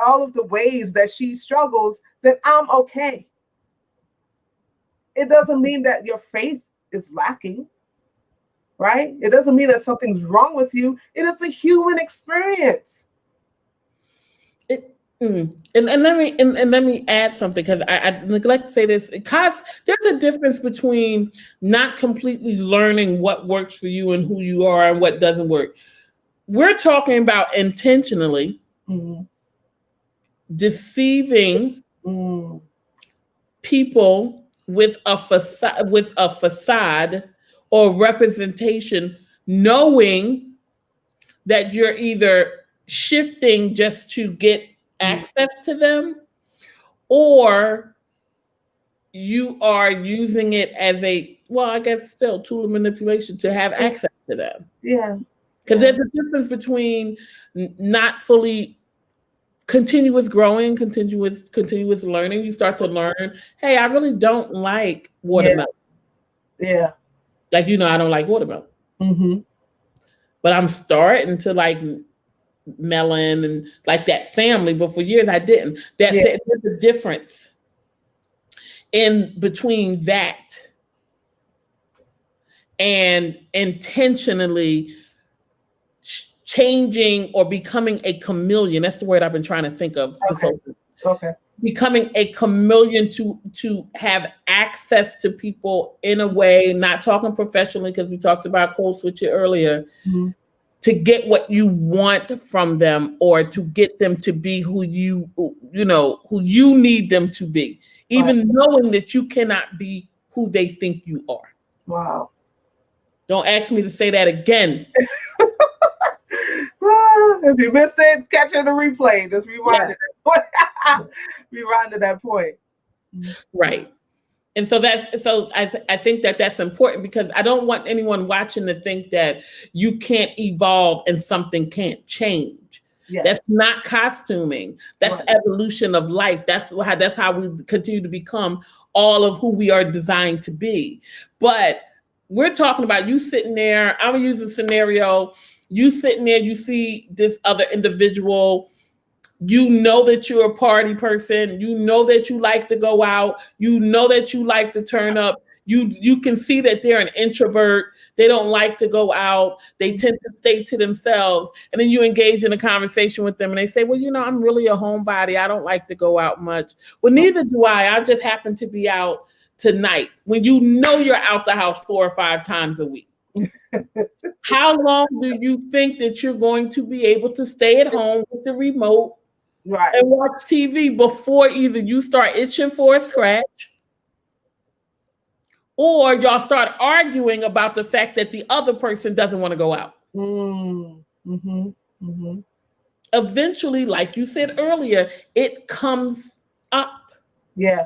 all of the ways that she struggles, then I'm okay. It doesn't mean that your faith is lacking, right? It doesn't mean that something's wrong with you. It is a human experience. And let me add something because I neglect to say this because there's a difference between not completely learning what works for you and who you are and what doesn't work. We're talking about intentionally deceiving people with a facade or representation, knowing that you're either shifting just to get access to them, or you are using it as I guess still tool of manipulation to have access to them. Yeah. Because there's a difference between not fully continuous growing, continuous learning. You start to learn, hey, I really don't like watermelon. Yeah. Like, I don't like watermelon. Mm-hmm. But I'm starting to like melon and like that family. But for years I didn't. There's a difference in between that and intentionally changing or becoming a chameleon. That's the word I've been trying to think of. Okay. Becoming a chameleon to have access to people in a way, not talking professionally because we talked about code switching earlier, to get what you want from them or to get them to be who you need them to be, even knowing that you cannot be who they think you are. Wow. Don't ask me to say that again. If you missed it, catch it in the replay. Just rewind it. Rewind to that point. Right. And so I think that's important because I don't want anyone watching to think that you can't evolve and something can't change. Yes. That's not costuming. That's evolution of life. That's how we continue to become all of who we are designed to be. But we're talking about you sitting there. I'm gonna use a scenario. You sitting there, you see this other individual. You know that you're a party person. You know that you like to go out. You know that you like to turn up. You can see that they're an introvert. They don't like to go out. They tend to stay to themselves. And then you engage in a conversation with them and they say, well, I'm really a homebody. I don't like to go out much. Well, neither do I. I just happen to be out tonight, when you're out the house 4 or 5 times a week. How long do you think that you're going to be able to stay at home with the remote and watch TV before either you start itching for a scratch or y'all start arguing about the fact that the other person doesn't want to go out? Mm-hmm. Mm-hmm. Eventually, like you said earlier, it comes up. Yeah.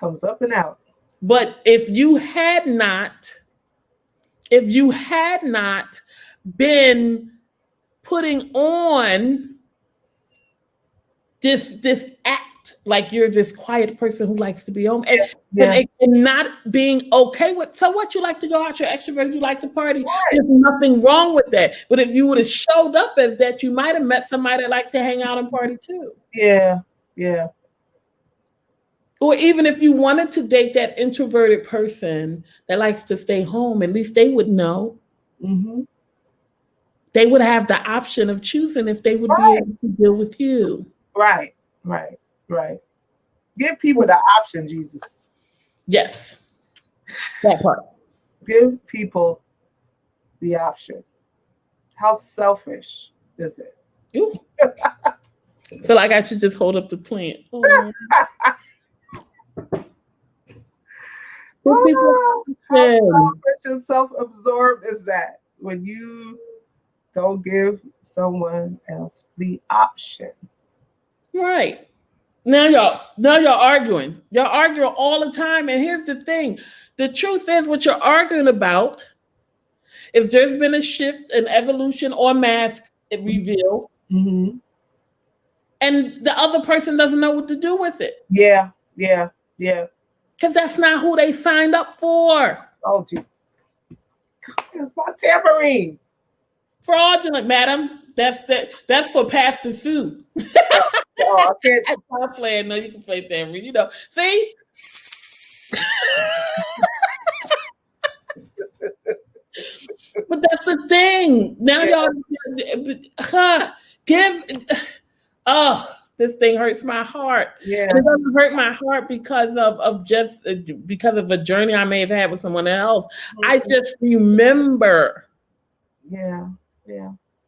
Comes up and out. But if you had not been putting on this act like you're this quiet person who likes to be home and not being okay with, so what, you like to go out, you're extroverted, you like to party, there's nothing wrong with that. But if you would have showed up as that, you might have met somebody that likes to hang out and party too. Yeah. Or even if you wanted to date that introverted person that likes to stay home, at least they would know. Mm-hmm. They would have the option of choosing if they would be able to deal with you. Right. Give people the option, Jesus. Yes. That part. Give people the option. How selfish is it? Ooh. So like I should just hold up the plant. Oh. How selfish and self-absorbed is that when you don't give someone else the option? Right. Now y'all arguing. Y'all arguing all the time. And here's the thing. The truth is, what you're arguing about is there's been a shift, an evolution or mask reveal. Mm-hmm. And the other person doesn't know what to do with it. Yeah. Because that's not who they signed up for. Oh, gee. It's my tambourine. Fraudulent, madam. That's for Pastor Sue. I can't. I'm playing. No, you can play tambourine. See? But that's the thing. Now y'all this thing hurts my heart. Yeah. And it doesn't hurt my heart because of a journey I may have had with someone else. Mm-hmm. I just remember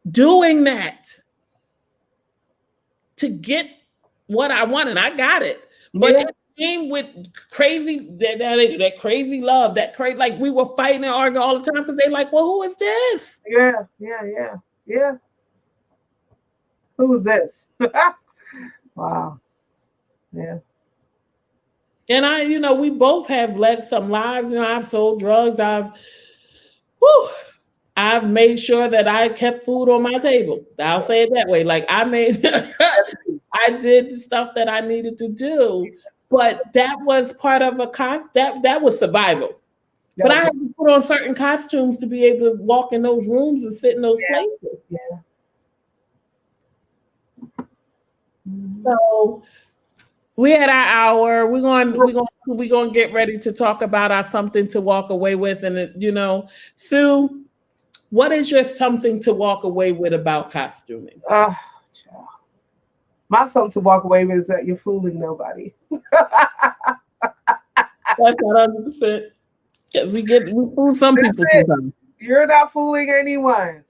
doing that to get what I wanted. I got it. But it came with crazy that crazy love, that crazy, like we were fighting and arguing all the time because they like, well, who is this? Yeah. Who is this? Wow. Yeah. And we both have led some lives. I've sold drugs. I've made sure that I kept food on my table. I'll say it that way. Like I did the stuff that I needed to do, but that was part of that was survival. Yeah. But I had to put on certain costumes to be able to walk in those rooms and sit in those places. Yeah. So we had our hour. We're going to get ready to talk about our something to walk away with. And Sue, what is your something to walk away with about costuming? My something to walk away with is that you're fooling nobody. That's 100%. We fool some people sometimes. You're not fooling anyone.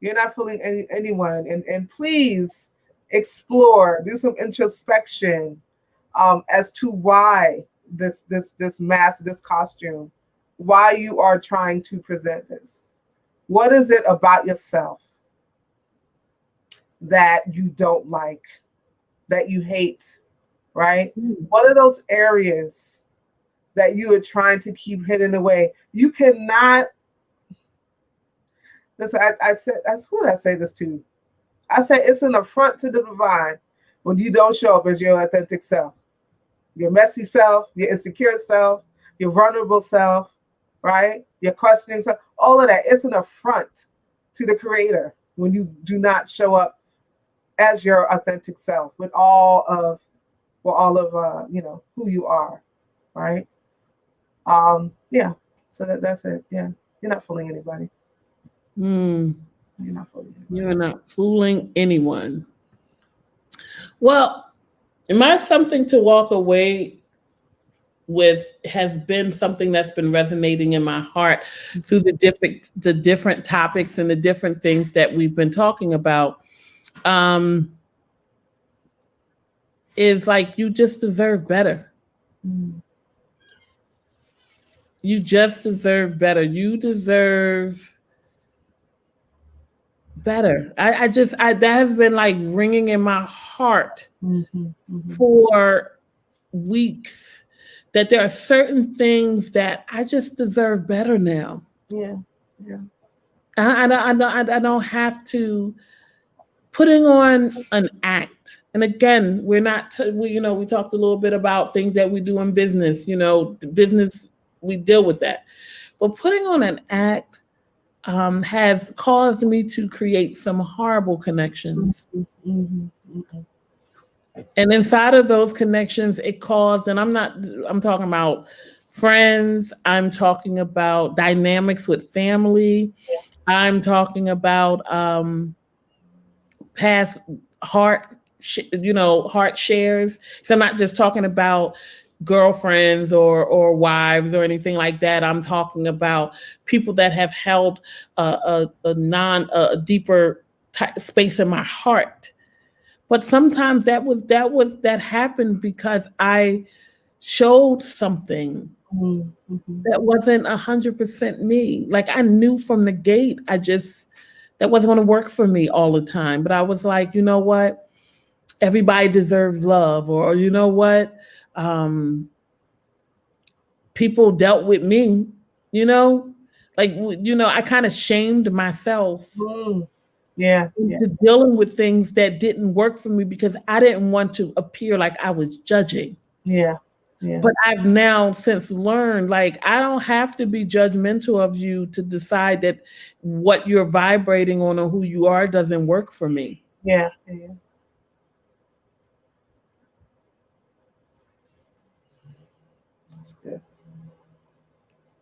You're not fooling anyone. And please explore, do some introspection as to why this mask, this costume, why you are trying to present this. What is it about yourself that you don't like, that you hate, right? Mm-hmm. What are those areas that you are trying to keep hidden away? You cannot. Listen, I said, who did I say this to? I said it's an affront to the divine when you don't show up as your authentic self, your messy self, your insecure self, your vulnerable self, right? Your questioning self, all of that. It's an affront to the Creator when you do not show up as your authentic self with all of for all of who you are, right? Yeah. So that's it. Yeah, you're not fooling anybody. Mm, You're not fooling anybody. you're not fooling anyone. Well, my something to walk away with has been something that's been resonating in my heart through the different topics and the different things that we've been talking about. Um, is like you just deserve better. Mm, You just deserve better. You deserve better. I that has been like ringing in my heart mhm, mhm. for weeks that there are certain things that I just deserve better now. Yeah, yeah. I don't have to putting on an act. And again, we're not we talked a little bit about things that we do in business, the business we deal with that. But putting on an act has caused me to create some horrible connections. Mhm, mhm, mhm. And inside of those connections, it caused, and I'm talking about friends, I'm talking about dynamics with family, I'm talking about past heart shares. So I'm not just talking about girlfriends or wives or anything like that. I'm talking about people that have held a deeper space in my heart. But sometimes that happened because I showed something Mhm, mhm. that wasn't 100% me. Like I knew from the gate, that wasn't going to work for me all the time. But I was like, you know what? Everybody deserves love, or you know what? Um, People dealt with me, you know, I kind of shamed myself Mm. Yeah, yeah, into dealing with things that didn't work for me because I didn't want to appear like I was judging. yeah, yeah, But I've now since learned, like, I don't have to be judgmental of you to decide that what you're vibrating on or who you are doesn't work for me. yeah, yeah. That's good.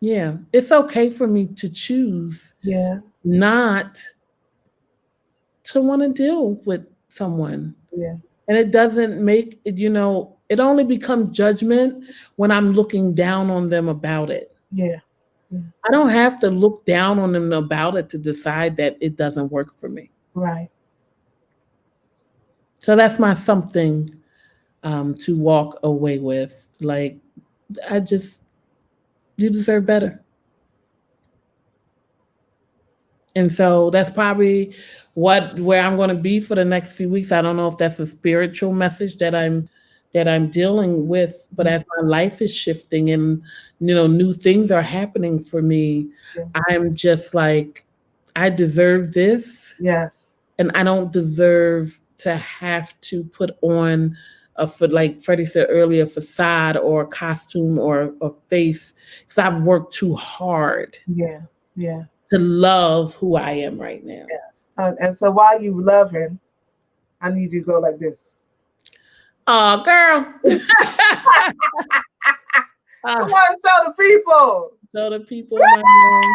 Yeah. It's okay for me to choose Yeah, not to want to deal with someone. yeah, And it doesn't make it, it only becomes judgment when I'm looking down on them about it. yeah, yeah. I don't have to look down on them about it to decide that it doesn't work for me. Right. So that's my something to walk away with. Like, I just, you deserve better. And so that's probably where I'm going to be for the next few weeks. I don't know if that's a spiritual message that I'm dealing with, but Mm, as my life is shifting and new things are happening for me, yeah. I'm just like, I deserve this, Yes. and I don't deserve to have to put on like Freddie said earlier, facade or a costume or a face, because I've worked too hard Yeah, yeah, to love who I am right now. yes. And so while you loving, I need you to go like this. Oh, girl. Come Ah, on, show the people. so the people, my man.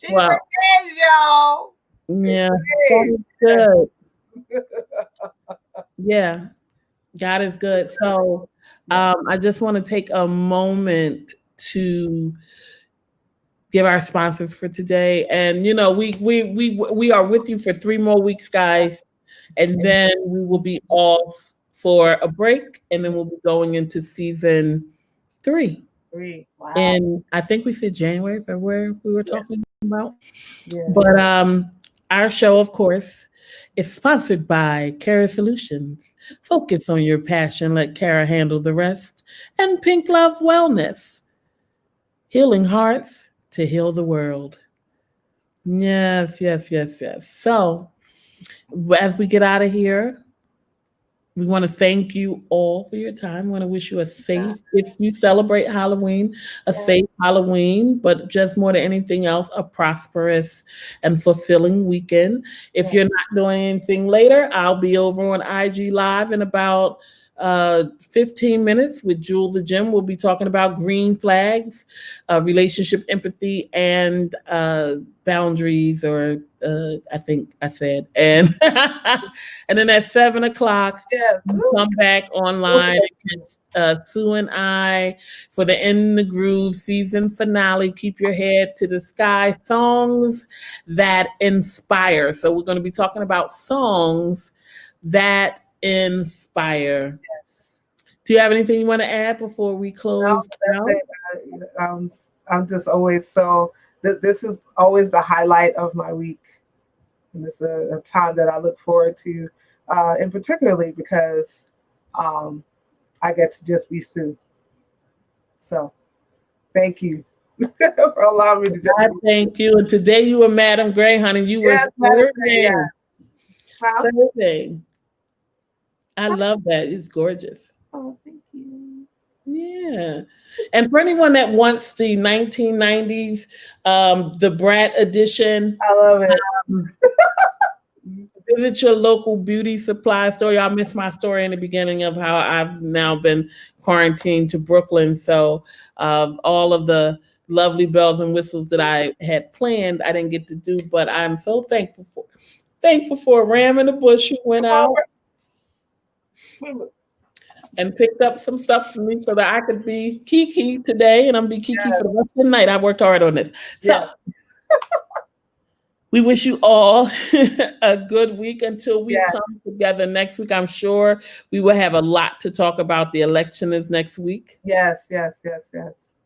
She's Well, engaged, y'all. yeah, God Engaged. is good. Yeah, God is good. So, Yeah, I just want to take a moment to give our sponsors for today, and we are with you for 3 more weeks, guys, and then we will be off for a break, and then we'll be going into season 3. three. Wow. And I think we said January, February we were Yeah, talking about. yeah. But our show, of course, is sponsored by Cara Solutions. Focus on your passion, let Cara handle the rest. And Pink Love Wellness, healing hearts to heal the world. Yes, yes, yes, yes. So as we get out of here, We want to thank you all for your time. We want to wish you a safe, if you celebrate Halloween, a safe Halloween, but just more than anything else, a prosperous and fulfilling weekend. If you're not doing anything later, I'll be over on IG Live in about 15 minutes with Jewel the Gym. We'll be talking about green flags, relationship empathy, and boundaries, or I think I said, and and then at 7 o'clock, Yes. you come back online and catch Sue and I for the In the Groove season finale. Keep your head to the sky. Songs that inspire. So we're going to be talking about songs that inspire. Yes. Do you have anything you want to add before we No, close that's out? it. I'm just always so. This is always the highlight of my week, and it's a time that I look forward to, and particularly because um, I get to just be Sue. So thank you for allowing me to just. I thank you. And today you were Madam Gray, honey. You were Yes, Madam Gray, yeah. serving. Huh? Serving. I love that. It's gorgeous. Oh, thank you. Yeah. And for anyone that wants the 1990s, the Brat edition, I love it. visit your local beauty supply store. Y'all missed my story in the beginning of how I've now been quarantined to Brooklyn. So all of the lovely bells and whistles that I had planned, I didn't get to do, but I'm so thankful for a ram in the bush who went out and picked up some stuff for me so that I could be Kiki today, and I'm be Kiki for the rest of the night. I worked hard on this. So we wish you all a good week until we come together next week. I'm sure we will have a lot to talk about. The election is next week. Yes.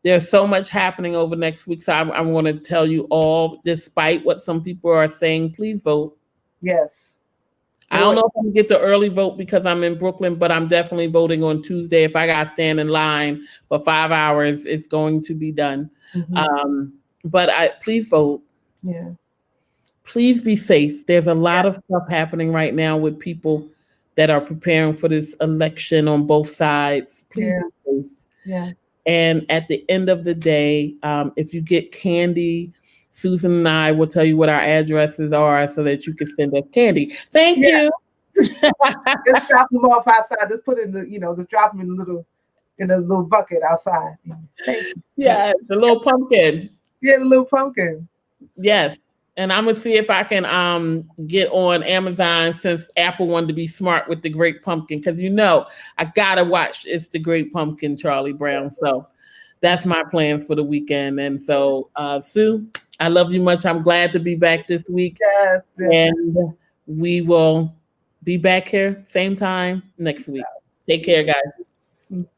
There's so much happening over next week. So I want to tell you all, despite what some people are saying, please vote. Yes. I don't know if I'm going to get the early vote because I'm in Brooklyn, but I'm definitely voting on Tuesday. If I got to stand in line for 5 hours, it's going to be done. But please vote. Yeah. Please be safe. There's a lot of stuff happening right now with people that are preparing for this election on both sides. Please be safe. Yes. And at the end of the day, if you get candy, Susan and I will tell you what our addresses are so that you can send us candy. Thank you. Just drop them off outside. Just put in just drop them in a little bucket outside. Yes, the little pumpkin. Yeah, the little pumpkin. Yes. And I'm gonna see if I can get on Amazon, since Apple wanted to be smart with the Great Pumpkin, because I gotta watch It's the Great Pumpkin, Charlie Brown. So that's my plans for the weekend. And so Sue, I love you much. I'm glad to be back this week. Yes. And we will be back here same time next week. Take care, guys.